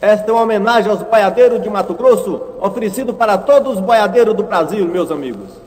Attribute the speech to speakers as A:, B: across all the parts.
A: Esta é uma homenagem aos boiadeiros de Mato Grosso, oferecido para todos os boiadeiros do Brasil, meus amigos.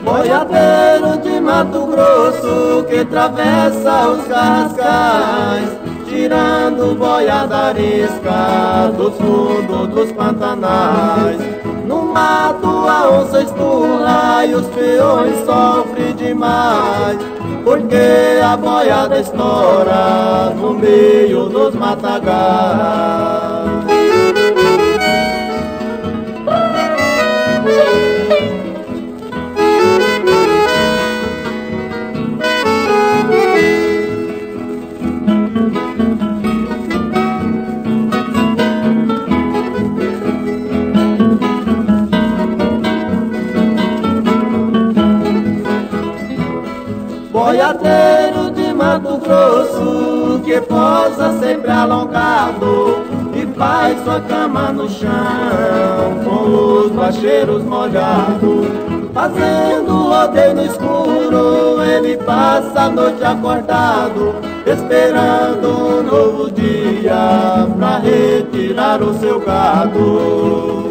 B: Boiadeiro de Mato Grosso que atravessa os cascais, tirando boiada arisca dos fundos dos pantanais. No mato a onça espurra e os peões sofrem demais, porque a boiada estoura no meio dos matagais. Boiadeiro de Mato Grosso que posa sempre alongado e faz sua cama no chão com os bacheiros molhados. Fazendo rodeio no escuro, ele passa a noite acordado, esperando um novo dia pra retirar o seu gado.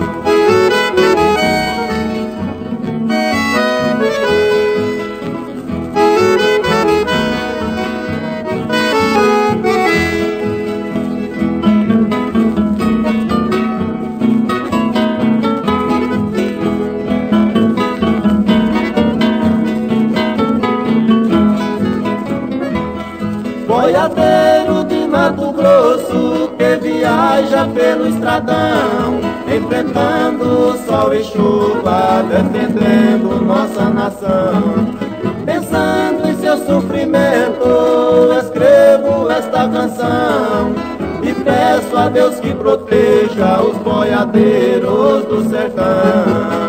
B: Boiadeiro de Mato Grosso que viaja pelo estradão, enfrentando sol e chuva, defendendo nossa nação. Pensando em seu sofrimento, escrevo esta canção e peço a Deus que proteja os boiadeiros do sertão.